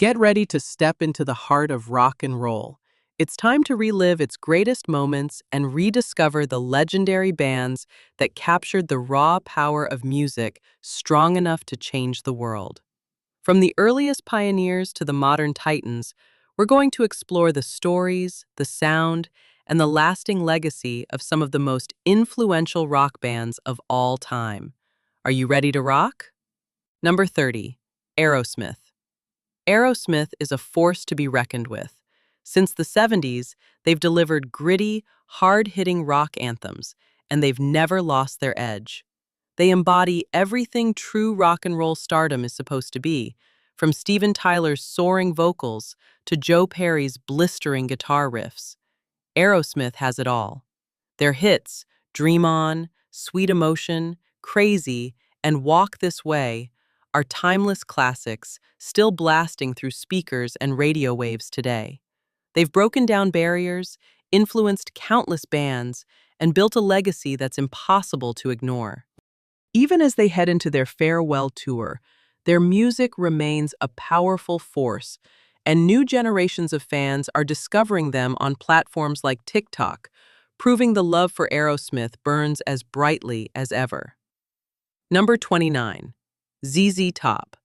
Get ready to step into the heart of rock and roll. It's time to relive its greatest moments and rediscover the legendary bands that captured the raw power of music strong enough to change the world. From the earliest pioneers to the modern titans, we're going to explore the stories, the sound, and the lasting legacy of some of the most influential rock bands of all time. Are you ready to rock? Number 30, Aerosmith. Aerosmith is a force to be reckoned with. Since the 70s, they've delivered gritty, hard-hitting rock anthems, and they've never lost their edge. They embody everything true rock and roll stardom is supposed to be, from Steven Tyler's soaring vocals to Joe Perry's blistering guitar riffs. Aerosmith has it all. Their hits, Dream On, Sweet Emotion, Crazy, and Walk This Way, are timeless classics, still blasting through speakers and radio waves today. They've broken down barriers, influenced countless bands, and built a legacy that's impossible to ignore. Even as they head into their farewell tour, their music remains a powerful force, and new generations of fans are discovering them on platforms like TikTok, proving the love for Aerosmith burns as brightly as ever. Number 29. ZZ Top.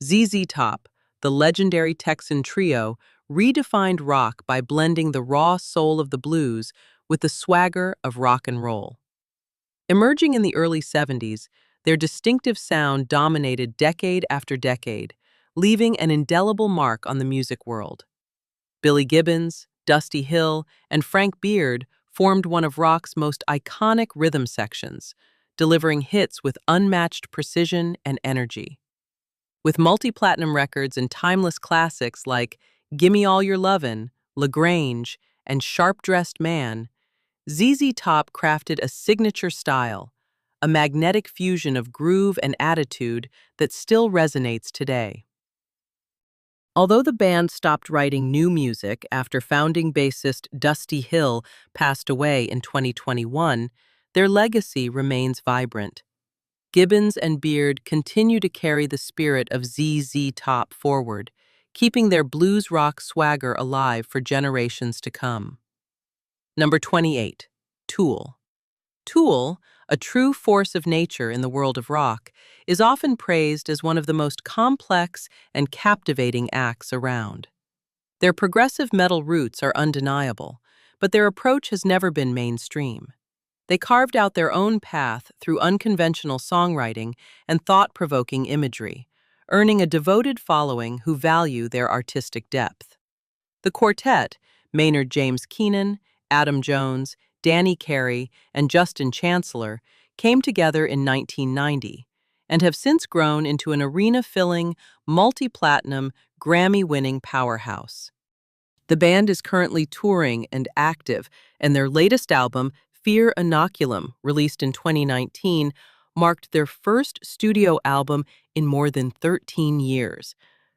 ZZ Top, the legendary Texan trio, redefined rock by blending the raw soul of the blues with the swagger of rock and roll. Emerging in the early 70s, their distinctive sound dominated decade after decade, leaving an indelible mark on the music world. Billy Gibbons, Dusty Hill, and Frank Beard formed one of rock's most iconic rhythm sections, delivering hits with unmatched precision and energy. With multi-platinum records and timeless classics like Gimme All Your Lovin', LaGrange, and Sharp Dressed Man, ZZ Top crafted a signature style, a magnetic fusion of groove and attitude that still resonates today. Although the band stopped writing new music after founding bassist Dusty Hill passed away in 2021, their legacy remains vibrant. Gibbons and Beard continue to carry the spirit of ZZ Top forward, keeping their blues rock swagger alive for generations to come. Number 28. Tool. Tool, a true force of nature in the world of rock, is often praised as one of the most complex and captivating acts around. Their progressive metal roots are undeniable, but their approach has never been mainstream. They carved out their own path through unconventional songwriting and thought-provoking imagery, earning a devoted following who value their artistic depth. The quartet, Maynard James Keenan, Adam Jones, Danny Carey, and Justin Chancellor, came together in 1990 and have since grown into an arena-filling, multi-platinum, Grammy-winning powerhouse. The band is currently touring and active, and their latest album, Fear Inoculum, released in 2019, marked their first studio album in more than 13 years.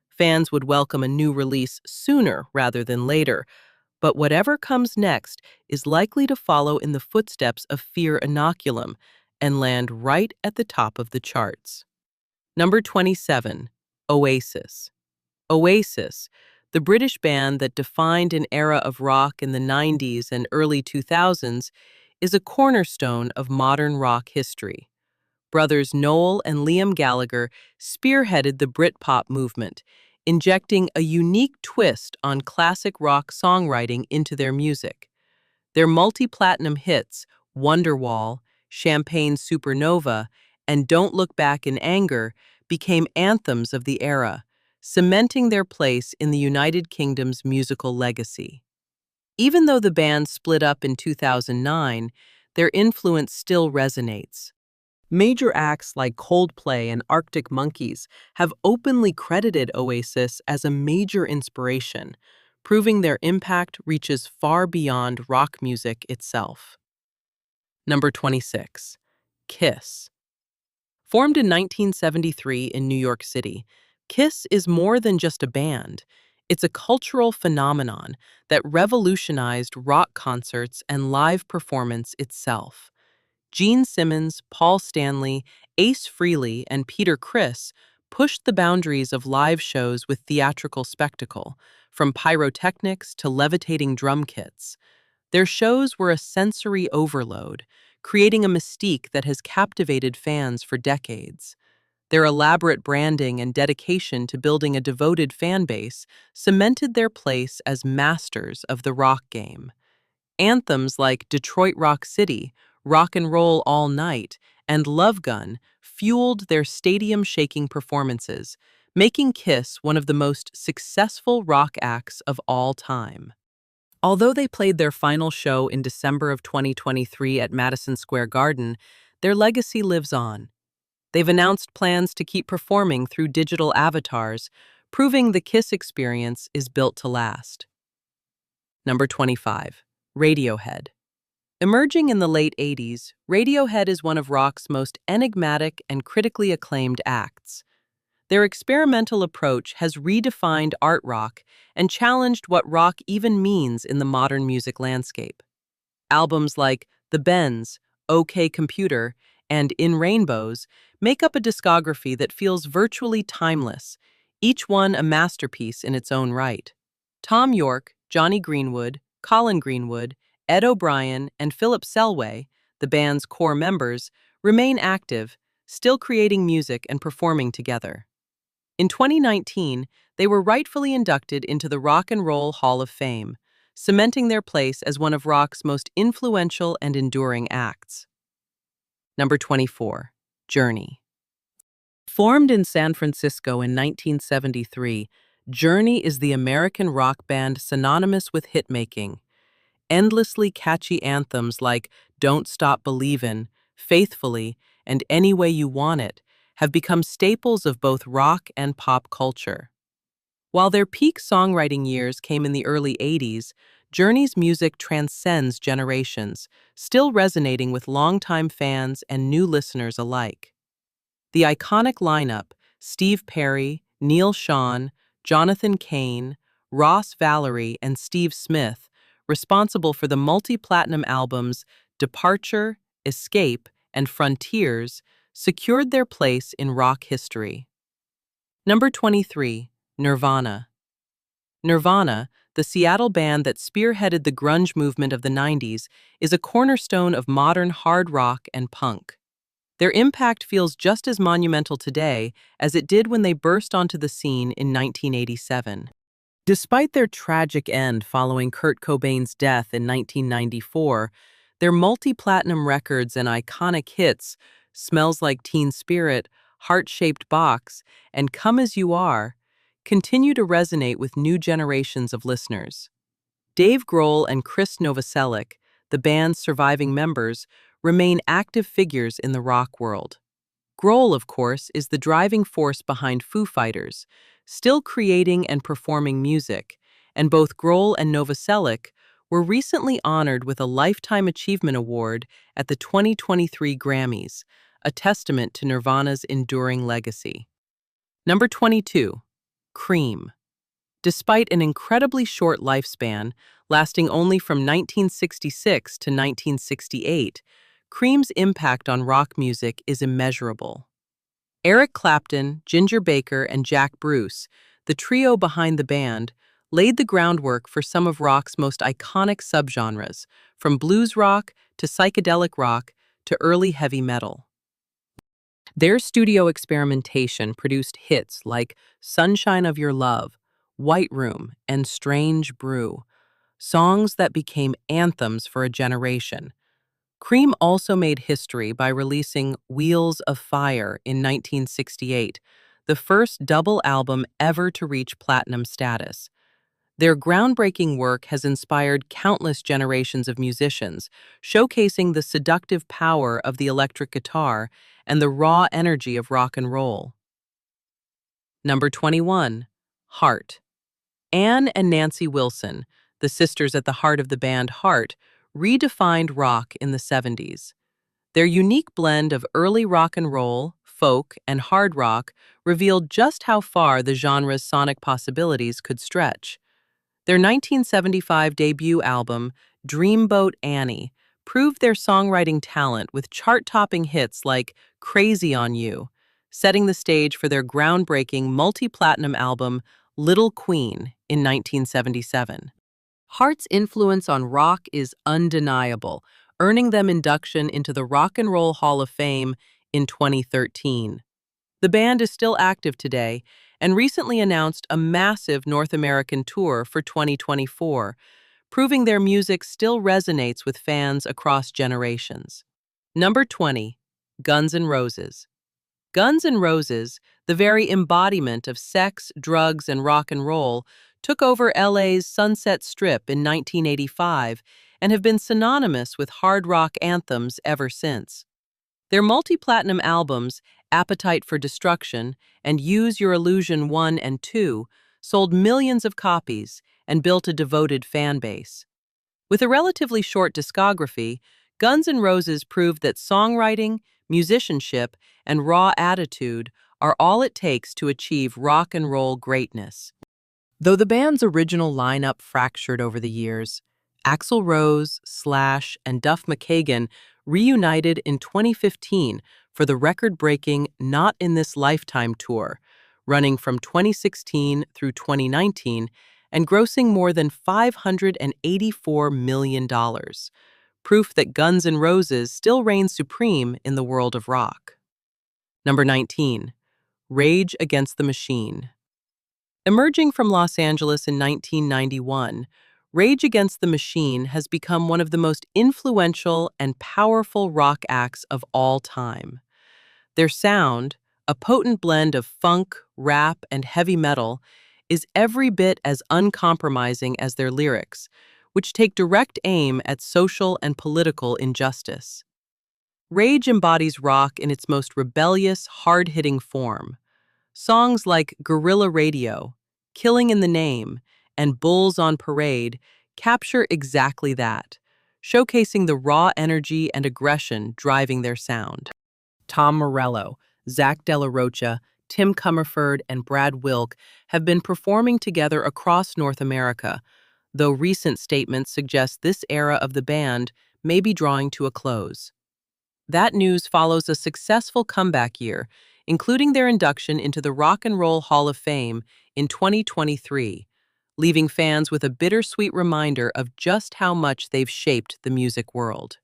Fans would welcome a new release sooner rather than later, but whatever comes next is likely to follow in the footsteps of Fear Inoculum and land right at the top of the charts. Number 27. Oasis. Oasis, the British band that defined an era of rock in the 90s and early 2000s, is a cornerstone of modern rock history. Brothers Noel and Liam Gallagher spearheaded the Britpop movement, injecting a unique twist on classic rock songwriting into their music. Their multi-platinum hits, Wonderwall, Champagne Supernova, and Don't Look Back in Anger, became anthems of the era, cementing their place in the United Kingdom's musical legacy. Even though the band split up in 2009, their influence still resonates. Major acts like Coldplay and Arctic Monkeys have openly credited Oasis as a major inspiration, proving their impact reaches far beyond rock music itself. Number 26. Kiss. Formed in 1973 in New York City, Kiss is more than just a band. It's a cultural phenomenon that revolutionized rock concerts and live performance itself. Gene Simmons, Paul Stanley, Ace Frehley, and Peter Criss pushed the boundaries of live shows with theatrical spectacle, from pyrotechnics to levitating drum kits. Their shows were a sensory overload, creating a mystique that has captivated fans for decades. Their elaborate branding and dedication to building a devoted fan base cemented their place as masters of the rock game. Anthems like Detroit Rock City, Rock and Roll All Night, and Love Gun fueled their stadium-shaking performances, making Kiss one of the most successful rock acts of all time. Although they played their final show in December of 2023 at Madison Square Garden, their legacy lives on. They've announced plans to keep performing through digital avatars, proving the Kiss experience is built to last. Number 25. Radiohead. Emerging in the late 80s, Radiohead is one of rock's most enigmatic and critically acclaimed acts. Their experimental approach has redefined art rock and challenged what rock even means in the modern music landscape. Albums like The Bends, OK Computer, and In Rainbows make up a discography that feels virtually timeless, each one a masterpiece in its own right. Tom York, Johnny Greenwood, Colin Greenwood, Ed O'Brien, and Philip Selway, the band's core members, remain active, still creating music and performing together. In 2019, they were rightfully inducted into the Rock and Roll Hall of Fame, cementing their place as one of rock's most influential and enduring acts. Number 24. Journey. Formed in San Francisco in 1973, Journey is the American rock band synonymous with hit-making. Endlessly catchy anthems like Don't Stop Believin', Faithfully, and Any Way You Want It have become staples of both rock and pop culture. While their peak songwriting years came in the early 80s, Journey's music transcends generations, still resonating with longtime fans and new listeners alike. The iconic lineup, Steve Perry, Neil Schon, Jonathan Cain, Ross Valerie, and Steve Smith, responsible for the multi-platinum albums Departure, Escape, and Frontiers, secured their place in rock history. Number 23. Nirvana. Nirvana, the Seattle band that spearheaded the grunge movement of the 90s, is a cornerstone of modern hard rock and punk. Their impact feels just as monumental today as it did when they burst onto the scene in 1987. Despite their tragic end following Kurt Cobain's death in 1994, their multi-platinum records and iconic hits, Smells Like Teen Spirit, Heart-Shaped Box, and Come As You Are, continue to resonate with new generations of listeners. Dave Grohl and Chris Novoselic, the band's surviving members, remain active figures in the rock world. Grohl, of course, is the driving force behind Foo Fighters, still creating and performing music, and both Grohl and Novoselic were recently honored with a Lifetime Achievement Award at the 2023 Grammys, a testament to Nirvana's enduring legacy. Number 22. Cream. Despite an incredibly short lifespan, lasting only from 1966 to 1968, Cream's impact on rock music is immeasurable. Eric Clapton, Ginger Baker, and Jack Bruce, the trio behind the band, laid the groundwork for some of rock's most iconic subgenres, from blues rock to psychedelic rock to early heavy metal. Their studio experimentation produced hits like Sunshine of Your Love, White Room, and Strange Brew, songs that became anthems for a generation. Cream also made history by releasing Wheels of Fire in 1968, the first double album ever to reach platinum status. Their groundbreaking work has inspired countless generations of musicians, showcasing the seductive power of the electric guitar and the raw energy of rock and roll. Number 21. Heart. Anne and Nancy Wilson, the sisters at the heart of the band Heart, redefined rock in the 70s. Their unique blend of early rock and roll, folk, and hard rock revealed just how far the genre's sonic possibilities could stretch. Their 1975 debut album, Dreamboat Annie, proved their songwriting talent with chart-topping hits like Crazy on You, setting the stage for their groundbreaking multi-platinum album, Little Queen, in 1977. Heart's influence on rock is undeniable, earning them induction into the Rock and Roll Hall of Fame in 2013. The band is still active today and recently announced a massive North American tour for 2024, proving their music still resonates with fans across generations. Number 20, Guns N' Roses. Guns N' Roses, the very embodiment of sex, drugs, and rock and roll, took over LA's Sunset Strip in 1985 and have been synonymous with hard rock anthems ever since. Their multi-platinum albums, Appetite for Destruction and Use Your Illusion 1 and 2, sold millions of copies and built a devoted fan base. With a relatively short discography, Guns N' Roses proved that songwriting, musicianship, and raw attitude are all it takes to achieve rock and roll greatness. Though the band's original lineup fractured over the years, Axl Rose, Slash, and Duff McKagan reunited in 2015 for the record-breaking Not in This Lifetime tour, running from 2016 through 2019 and grossing more than $584 million, proof that Guns N' Roses still reigns supreme in the world of rock. Number 19, Rage Against the Machine. Emerging from Los Angeles in 1991, Rage Against the Machine has become one of the most influential and powerful rock acts of all time. Their sound, a potent blend of funk, rap, and heavy metal, is every bit as uncompromising as their lyrics, which take direct aim at social and political injustice. Rage embodies rock in its most rebellious, hard-hitting form. Songs like Guerrilla Radio, Killing in the Name, and Bulls on Parade capture exactly that, showcasing the raw energy and aggression driving their sound. Tom Morello, Zach De La Rocha, Tim Comerford, and Brad Wilk have been performing together across North America, though recent statements suggest this era of the band may be drawing to a close. That news follows a successful comeback year, including their induction into the Rock and Roll Hall of Fame in 2023, leaving fans with a bittersweet reminder of just how much they've shaped the music world.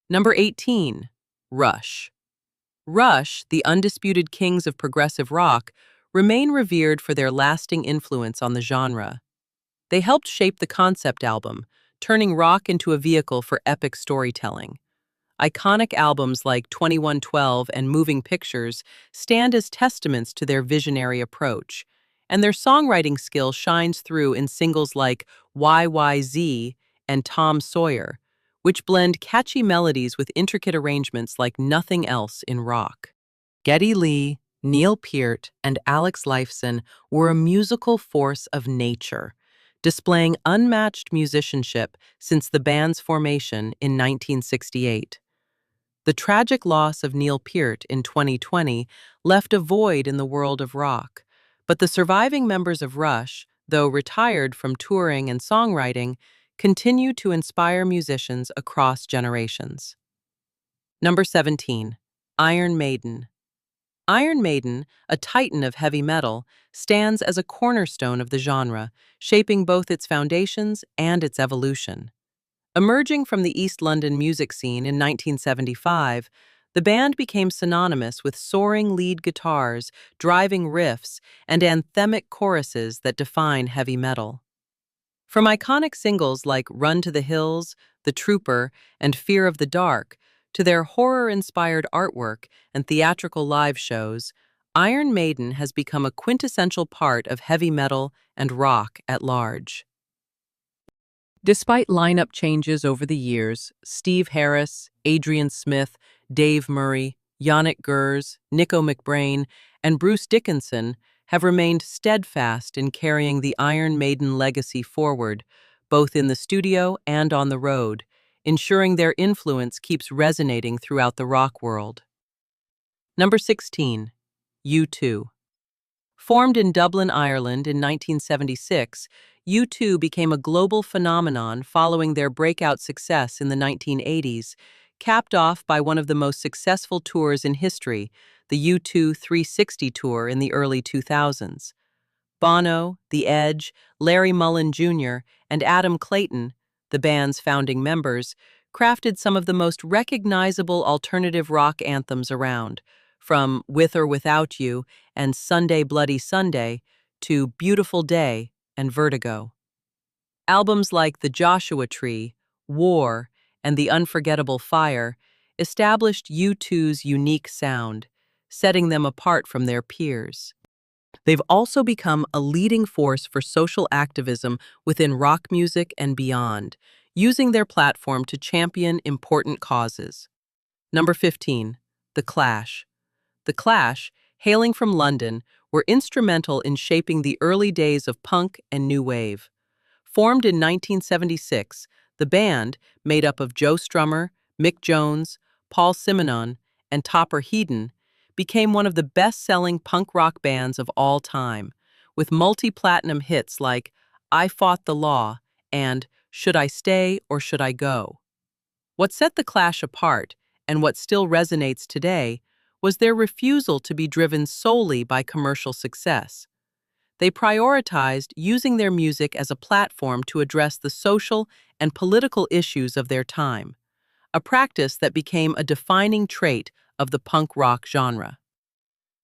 Number 18, Rush. Rush, the undisputed kings of progressive rock, remain revered for their lasting influence on the genre. They helped shape the concept album, turning rock into a vehicle for epic storytelling. Iconic albums like 2112 and Moving Pictures stand as testaments to their visionary approach, and their songwriting skill shines through in singles like YYZ and Tom Sawyer, which blend catchy melodies with intricate arrangements like nothing else in rock. Geddy Lee, Neil Peart, and Alex Lifeson were a musical force of nature, displaying unmatched musicianship since the band's formation in 1968. The tragic loss of Neil Peart in 2020 left a void in the world of rock, but the surviving members of Rush, though retired from touring and songwriting, continue to inspire musicians across generations. Number 17, Iron Maiden. Iron Maiden, a titan of heavy metal, stands as a cornerstone of the genre, shaping both its foundations and its evolution. Emerging from the East London music scene in 1975, the band became synonymous with soaring lead guitars, driving riffs, and anthemic choruses that define heavy metal. From iconic singles like Run to the Hills, The Trooper, and Fear of the Dark, to their horror-inspired artwork and theatrical live shows, Iron Maiden has become a quintessential part of heavy metal and rock at large. Despite lineup changes over the years, Steve Harris, Adrian Smith, Dave Murray, Yannick Gers, Nico McBrain, and Bruce Dickinson have remained steadfast in carrying the Iron Maiden legacy forward, both in the studio and on the road, ensuring their influence keeps resonating throughout the rock world. Number 16, U2. Formed in Dublin, Ireland in 1976, U2 became a global phenomenon following their breakout success in the 1980s, capped off by one of the most successful tours in history, the U2 360 tour in the early 2000s. Bono, The Edge, Larry Mullen Jr., and Adam Clayton, the band's founding members, crafted some of the most recognizable alternative rock anthems around, from With or Without You and Sunday Bloody Sunday to Beautiful Day and Vertigo. Albums like The Joshua Tree, War, and The Unforgettable Fire established U2's unique sound, setting them apart from their peers. They've also become a leading force for social activism within rock music and beyond, using their platform to champion important causes. Number 15, The Clash. The Clash, hailing from London, were instrumental in shaping the early days of punk and new wave. Formed in 1976, the band, made up of Joe Strummer, Mick Jones, Paul Simonon, and Topper Headon, became one of the best-selling punk rock bands of all time, with multi-platinum hits like I Fought the Law and Should I Stay or Should I Go? What set the Clash apart, and what still resonates today, was their refusal to be driven solely by commercial success. They prioritized using their music as a platform to address the social and political issues of their time, a practice that became a defining trait of the punk rock genre.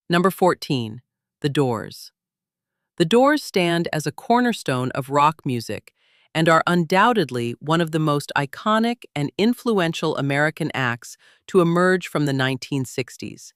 Number 14, The Doors. The Doors stand as a cornerstone of rock music and are undoubtedly one of the most iconic and influential American acts to emerge from the 1960s.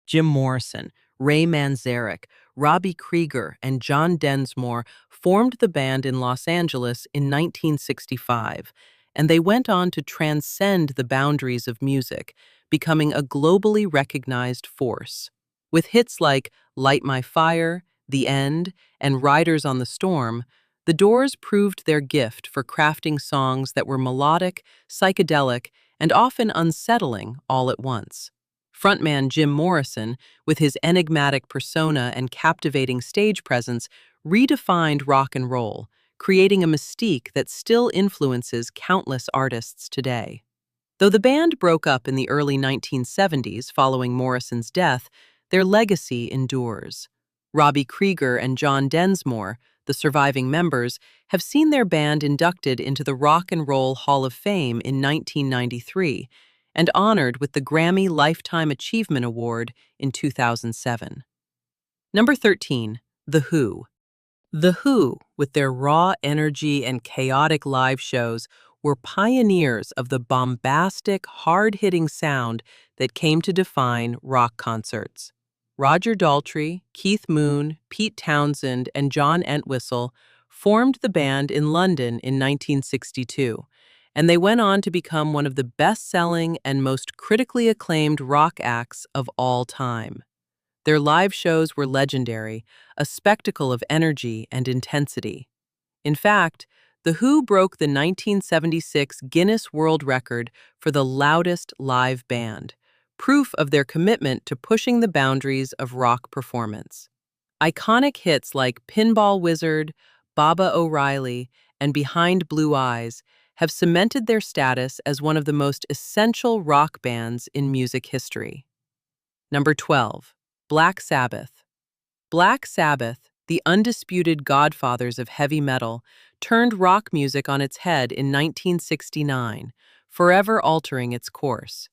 Jim Morrison, Ray Manzarek, Robbie Krieger, and John Densmore formed the band in Los Angeles in 1965, and they went on to transcend the boundaries of music, becoming a globally recognized force. With hits like Light My Fire, The End, and Riders on the Storm, the Doors proved their gift for crafting songs that were melodic, psychedelic, and often unsettling all at once. Frontman Jim Morrison, with his enigmatic persona and captivating stage presence, redefined rock and roll, creating a mystique that still influences countless artists today. Though the band broke up in the early 1970s following Morrison's death, their legacy endures. Robbie Krieger and John Densmore, the surviving members, have seen their band inducted into the Rock and Roll Hall of Fame in 1993 and honored with the Grammy Lifetime Achievement Award in 2007. Number 13, The Who. The Who, with their raw energy and chaotic live shows, were pioneers of the bombastic, hard-hitting sound that came to define rock concerts. Roger Daltrey, Keith Moon, Pete Townsend, and John Entwistle formed the band in London in 1962, and they went on to become one of the best-selling and most critically acclaimed rock acts of all time. Their live shows were legendary, a spectacle of energy and intensity. In fact, The Who broke the 1976 Guinness World Record for the loudest live band, proof of their commitment to pushing the boundaries of rock performance. Iconic hits like Pinball Wizard, Baba O'Reilly, and Behind Blue Eyes have cemented their status as one of the most essential rock bands in music history. Number 12, Black Sabbath. Black Sabbath, the undisputed godfathers of heavy metal, turned rock music on its head in 1969, forever altering its course.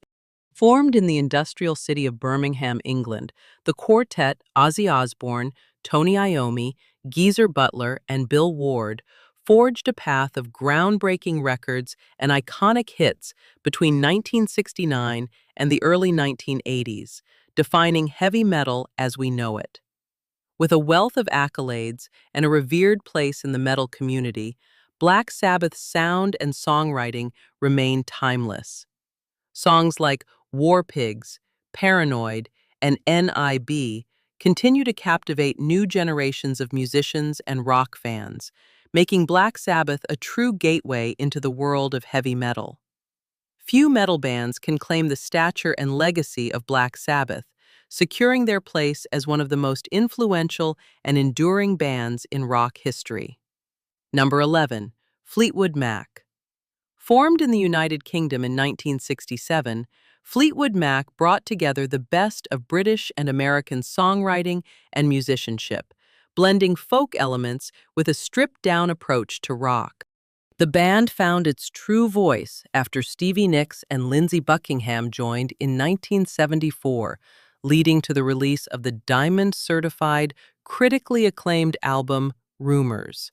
Formed in the industrial city of Birmingham, England, the quartet Ozzy Osbourne, Tony Iommi, Geezer Butler, and Bill Ward forged a path of groundbreaking records and iconic hits between 1969 and the early 1980s, defining heavy metal as we know it. With a wealth of accolades and a revered place in the metal community, Black Sabbath's sound and songwriting remain timeless. Songs like War Pigs, Paranoid, and N.I.B. continue to captivate new generations of musicians and rock fans, making Black Sabbath a true gateway into the world of heavy metal. Few metal bands can claim the stature and legacy of Black Sabbath, securing their place as one of the most influential and enduring bands in rock history. Number 11, Fleetwood Mac. Formed in the United Kingdom in 1967, Fleetwood Mac brought together the best of British and American songwriting and musicianship, blending folk elements with a stripped-down approach to rock. The band found its true voice after Stevie Nicks and Lindsey Buckingham joined in 1974, leading to the release of the Diamond-certified, critically acclaimed album Rumors.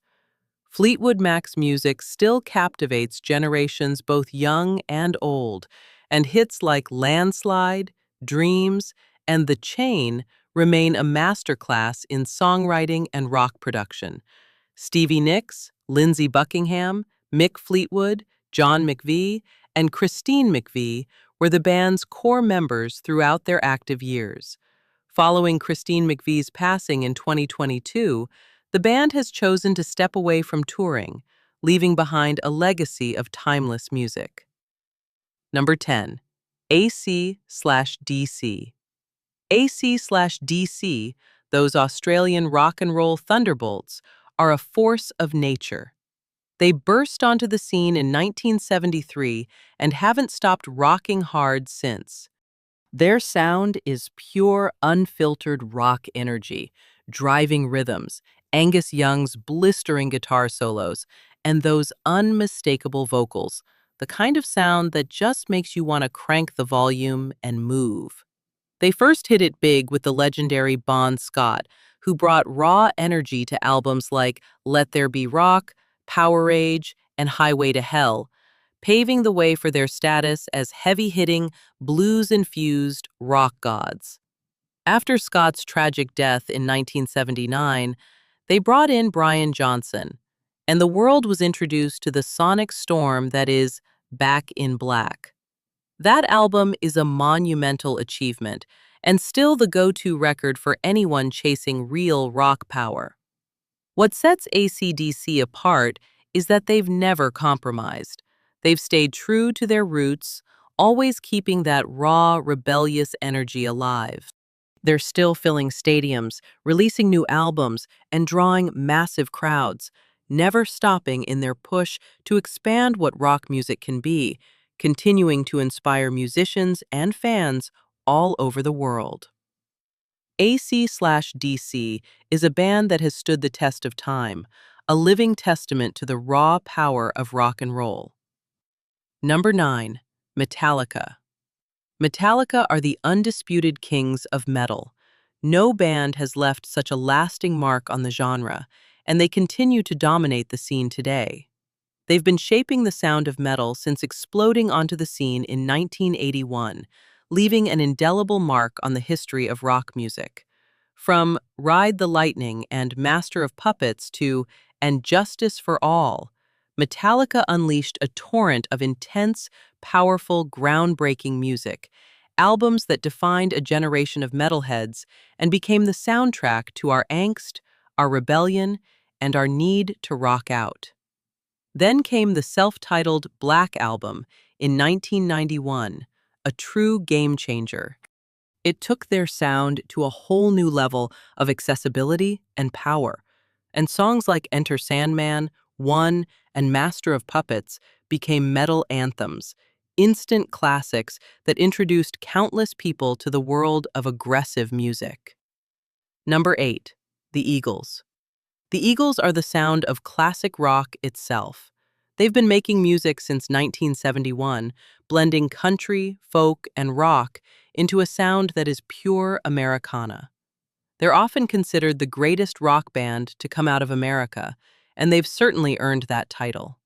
Fleetwood Mac's music still captivates generations both young and old, and hits like Landslide, Dreams, and The Chain remain a masterclass in songwriting and rock production. Stevie Nicks, Lindsey Buckingham, Mick Fleetwood, John McVie, and Christine McVie were the band's core members throughout their active years. Following Christine McVie's passing in 2022, the band has chosen to step away from touring, leaving behind a legacy of timeless music. Number 10. AC/DC. AC/DC, those Australian rock and roll thunderbolts, are a force of nature. They burst onto the scene in 1973 and haven't stopped rocking hard since. Their sound is pure, unfiltered rock energy, driving rhythms, Angus Young's blistering guitar solos, and those unmistakable vocals, the kind of sound that just makes you want to crank the volume and move. They first hit it big with the legendary Bon Scott, who brought raw energy to albums like Let There Be Rock, Power Age, and Highway to Hell, paving the way for their status as heavy-hitting, blues-infused rock gods. After Scott's tragic death in 1979, they brought in Brian Johnson, and the world was introduced to the sonic storm that is Back in Black. That album is a monumental achievement and still the go-to record for anyone chasing real rock power. What sets AC/DC apart is that they've never compromised. They've stayed true to their roots, always keeping that raw, rebellious energy alive. They're still filling stadiums, releasing new albums, and drawing massive crowds, never stopping in their push to expand what rock music can be, continuing to inspire musicians and fans all over the world. AC/DC is a band that has stood the test of time, a living testament to the raw power of rock and roll. Number 9. Metallica. Metallica are the undisputed kings of metal. No band has left such a lasting mark on the genre, and they continue to dominate the scene today. They've been shaping the sound of metal since exploding onto the scene in 1981, leaving an indelible mark on the history of rock music. From Ride the Lightning and Master of Puppets to And Justice for All, Metallica unleashed a torrent of intense, powerful, groundbreaking music, albums that defined a generation of metalheads and became the soundtrack to our angst, our rebellion, and our need to rock out. Then came the self-titled Black Album in 1991, a true game-changer. It took their sound to a whole new level of accessibility and power, and songs like Enter Sandman, One, and Master of Puppets became metal anthems, instant classics that introduced countless people to the world of aggressive music. Number 8. The Eagles. The Eagles are the sound of classic rock itself. They've been making music since 1971, blending country, folk, and rock into a sound that is pure Americana. They're often considered the greatest rock band to come out of America, and they've certainly earned that title.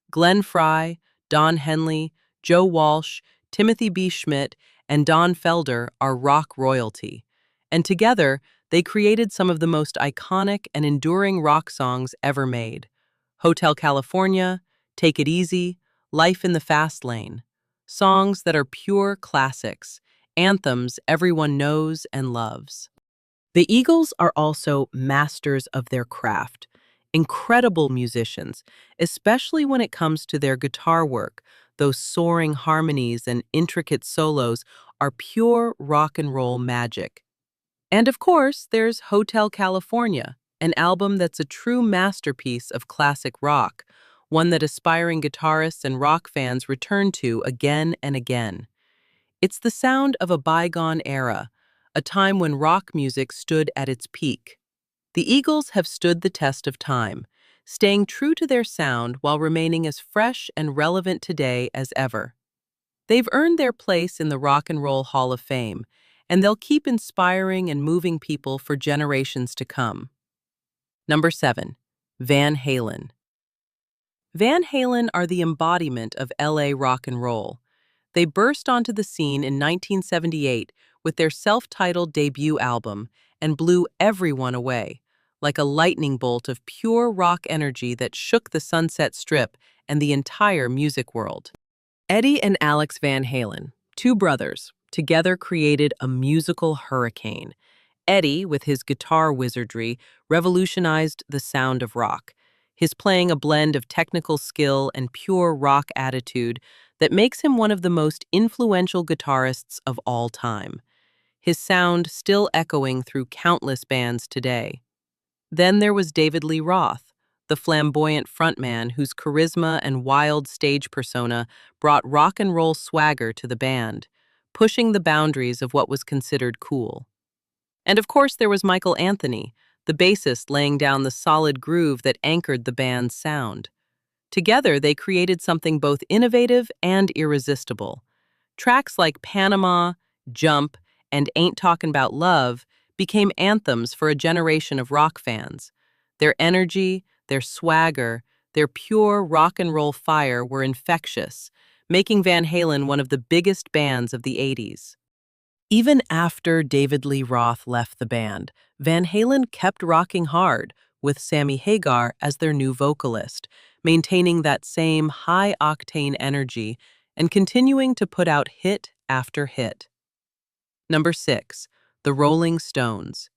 Glenn Frey, Don Henley, Joe Walsh, Timothy B. Schmidt, and Don Felder are rock royalty, and together they created some of the most iconic and enduring rock songs ever made. Hotel California, Take It Easy, Life in the Fast Lane. Songs that are pure classics, anthems everyone knows and loves. The Eagles are also masters of their craft, incredible musicians, especially when it comes to their guitar work. Those soaring harmonies and intricate solos are pure rock and roll magic. And of course, there's Hotel California, an album that's a true masterpiece of classic rock, one that aspiring guitarists and rock fans return to again and again. It's the sound of a bygone era, a time when rock music stood at its peak. The Eagles have stood the test of time, staying true to their sound while remaining as fresh and relevant today as ever. They've earned their place in the Rock and Roll Hall of Fame, and they'll keep inspiring and moving people for generations to come. Number 7. Van Halen. Van Halen are the embodiment of LA rock and roll. They burst onto the scene in 1978 with their self-titled debut album and blew everyone away, like a lightning bolt of pure rock energy that shook the Sunset Strip and the entire music world. Eddie and Alex Van Halen, two brothers, together created a musical hurricane. Eddie, with his guitar wizardry, revolutionized the sound of rock. His playing a blend of technical skill and pure rock attitude that makes him one of the most influential guitarists of all time. His sound still echoing through countless bands today. Then there was David Lee Roth, the flamboyant frontman whose charisma and wild stage persona brought rock and roll swagger to the band, pushing the boundaries of what was considered cool. And of course there was Michael Anthony, the bassist laying down the solid groove that anchored the band's sound. Together they created something both innovative and irresistible. Tracks like Panama, Jump, and Ain't Talkin' About Love became anthems for a generation of rock fans. Their energy, their swagger, their pure rock and roll fire were infectious, making Van Halen one of the biggest bands of the '80s. Even after David Lee Roth left the band, Van Halen kept rocking hard, with Sammy Hagar as their new vocalist, maintaining that same high-octane energy and continuing to put out hit after hit. Number 6. The Rolling Stones.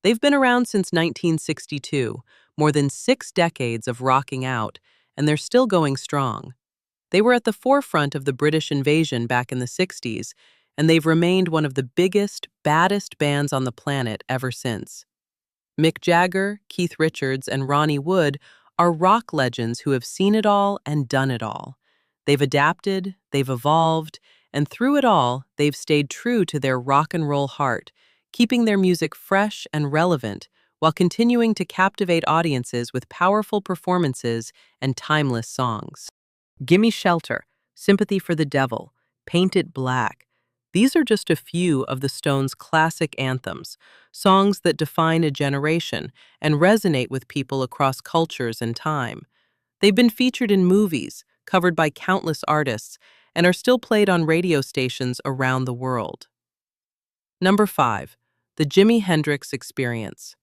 They've been around since 1962, more than 6 decades of rocking out, and they're still going strong. They were at the forefront of the British invasion back in the '60s, and they've remained one of the biggest, baddest bands on the planet ever since. Mick Jagger, Keith Richards, and Ronnie Wood are rock legends who have seen it all and done it all. They've adapted, they've evolved, and through it all, they've stayed true to their rock and roll heart, keeping their music fresh and relevant while continuing to captivate audiences with powerful performances and timeless songs. Gimme Shelter, Sympathy for the Devil, Paint It Black. These are just a few of the Stones' classic anthems, songs that define a generation and resonate with people across cultures and time. They've been featured in movies, covered by countless artists, and are still played on radio stations around the world. Number 5. The Jimi Hendrix Experience.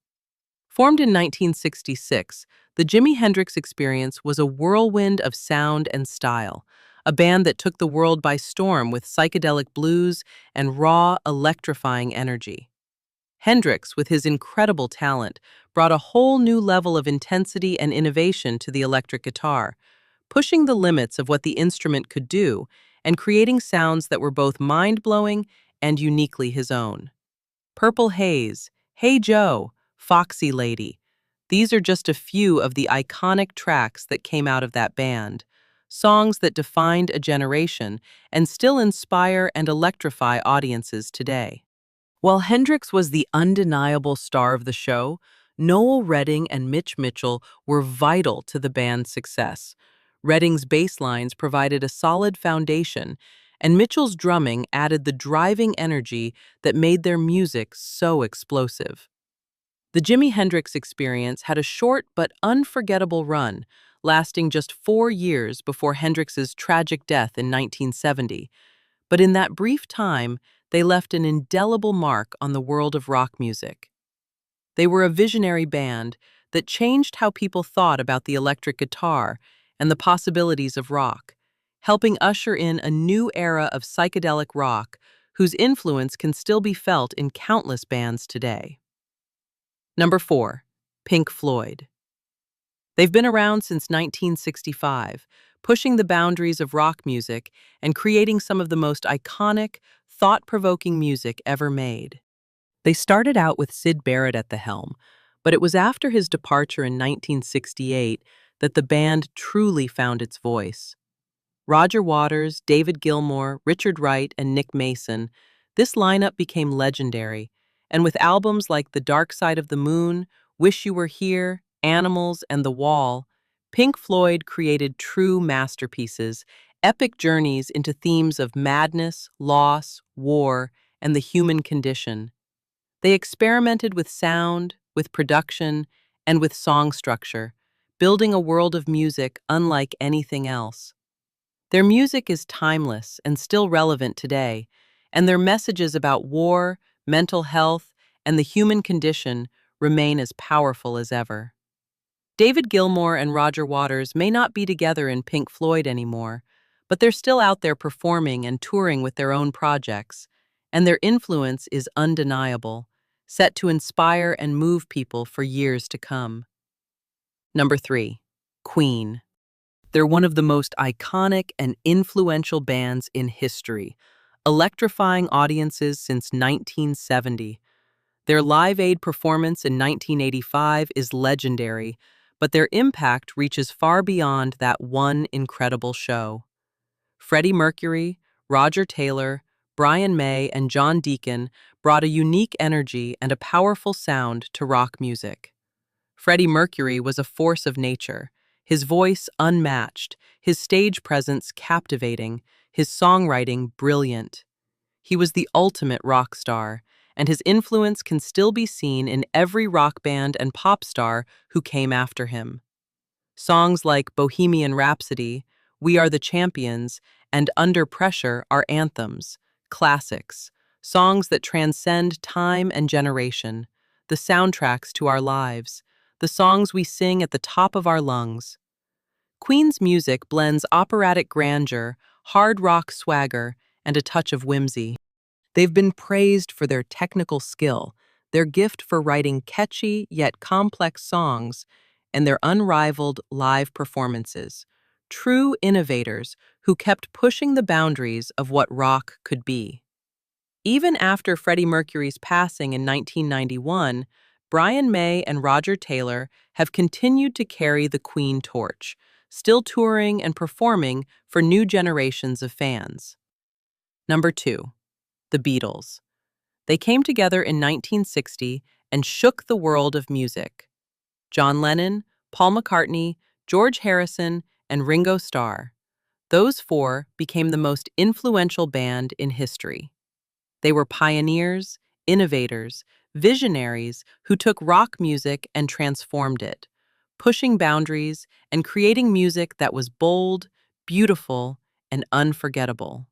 Formed in 1966, the Jimi Hendrix Experience was a whirlwind of sound and style, a band that took the world by storm with psychedelic blues and raw, electrifying energy. Hendrix, with his incredible talent, brought a whole new level of intensity and innovation to the electric guitar, pushing the limits of what the instrument could do and creating sounds that were both mind-blowing and uniquely his own. Purple Haze, Hey Joe, Foxy Lady. These are just a few of the iconic tracks that came out of that band, songs that defined a generation and still inspire and electrify audiences today. While Hendrix was the undeniable star of the show, Noel Redding and Mitch Mitchell were vital to the band's success. Redding's bass lines provided a solid foundation, and Mitchell's drumming added the driving energy that made their music so explosive. The Jimi Hendrix Experience had a short but unforgettable run, lasting just 4 years before Hendrix's tragic death in 1970. But in that brief time, they left an indelible mark on the world of rock music. They were a visionary band that changed how people thought about the electric guitar and the possibilities of rock, helping usher in a new era of psychedelic rock whose influence can still be felt in countless bands today. Number 4. Pink Floyd. They've been around since 1965, pushing the boundaries of rock music and creating some of the most iconic, thought-provoking music ever made. They started out with Syd Barrett at the helm, but it was after his departure in 1968 that the band truly found its voice. Roger Waters, David Gilmour, Richard Wright, and Nick Mason, this lineup became legendary, and with albums like The Dark Side of the Moon, Wish You Were Here, Animals, and The Wall, Pink Floyd created true masterpieces, epic journeys into themes of madness, loss, war, and the human condition. They experimented with sound, with production, and with song structure, building a world of music unlike anything else. Their music is timeless and still relevant today, and their messages about war, mental health, and the human condition remain as powerful as ever. David Gilmour and Roger Waters may not be together in Pink Floyd anymore, but they're still out there performing and touring with their own projects, and their influence is undeniable, set to inspire and move people for years to come. Number 3. Queen. They're one of the most iconic and influential bands in history, electrifying audiences since 1970. Their Live Aid performance in 1985 is legendary, but their impact reaches far beyond that one incredible show. Freddie Mercury, Roger Taylor, Brian May, and John Deacon brought a unique energy and a powerful sound to rock music. Freddie Mercury was a force of nature, his voice unmatched, his stage presence captivating, his songwriting brilliant. He was the ultimate rock star, and his influence can still be seen in every rock band and pop star who came after him. Songs like Bohemian Rhapsody, We Are the Champions, and Under Pressure are anthems, classics, songs that transcend time and generation, the soundtracks to our lives, the songs we sing at the top of our lungs. Queen's music blends operatic grandeur, hard rock swagger, and a touch of whimsy. They've been praised for their technical skill, their gift for writing catchy yet complex songs, and their unrivaled live performances. True innovators who kept pushing the boundaries of what rock could be. Even after Freddie Mercury's passing in 1991, Brian May and Roger Taylor have continued to carry the Queen torch, still touring and performing for new generations of fans. Number 2. The Beatles. They came together in 1960 and shook the world of music. John Lennon, Paul McCartney, George Harrison, and Ringo Starr. Those four became the most influential band in history. They were pioneers, innovators, visionaries who took rock music and transformed it, pushing boundaries and creating music that was bold, beautiful, and unforgettable.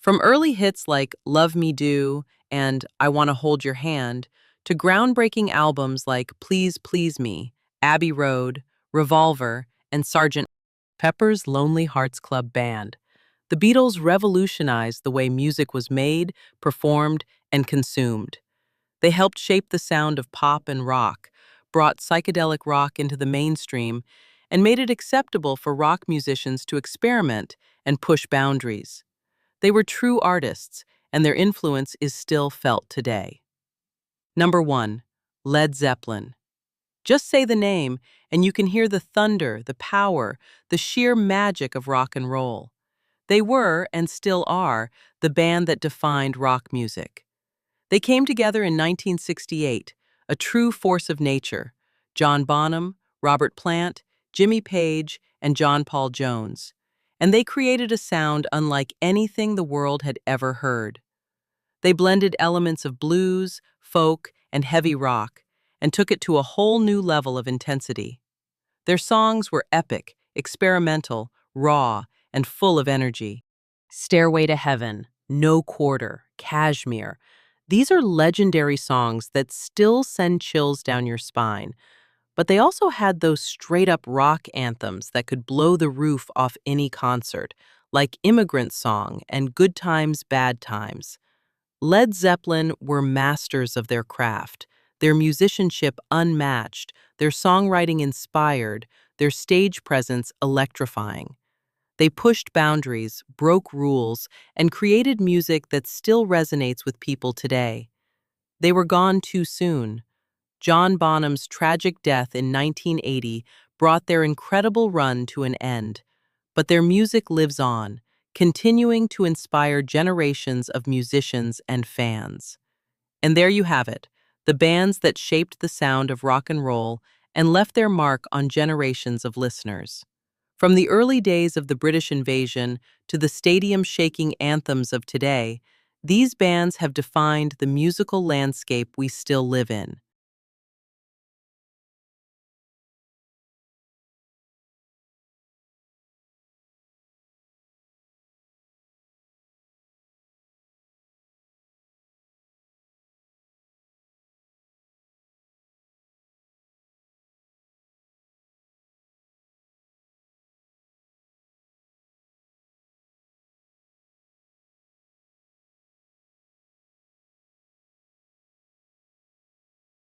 From early hits like Love Me Do and I Wanna Hold Your Hand to groundbreaking albums like Please Please Me, Abbey Road, Revolver, and Sgt. Pepper's Lonely Hearts Club Band, the Beatles revolutionized the way music was made, performed, and consumed. They helped shape the sound of pop and rock, brought psychedelic rock into the mainstream, and made it acceptable for rock musicians to experiment and push boundaries. They were true artists, and their influence is still felt today. Number 1. Led Zeppelin. Just say the name, and you can hear the thunder, the power, the sheer magic of rock and roll. They were, and still are, the band that defined rock music. They came together in 1968, a true force of nature. John Bonham, Robert Plant, Jimmy Page, and John Paul Jones. And they created a sound unlike anything the world had ever heard. They blended elements of blues, folk, and heavy rock, and took it to a whole new level of intensity. Their songs were epic, experimental, raw, and full of energy. Stairway to Heaven, No Quarter, Kashmir. These are legendary songs that still send chills down your spine, but they also had those straight-up rock anthems that could blow the roof off any concert, like Immigrant Song and Good Times, Bad Times. Led Zeppelin were masters of their craft, their musicianship unmatched, their songwriting inspired, their stage presence electrifying. They pushed boundaries, broke rules, and created music that still resonates with people today. They were gone too soon. John Bonham's tragic death in 1980 brought their incredible run to an end, but their music lives on, continuing to inspire generations of musicians and fans. And there you have it, the bands that shaped the sound of rock and roll and left their mark on generations of listeners. From the early days of the British invasion to the stadium-shaking anthems of today, these bands have defined the musical landscape we still live in.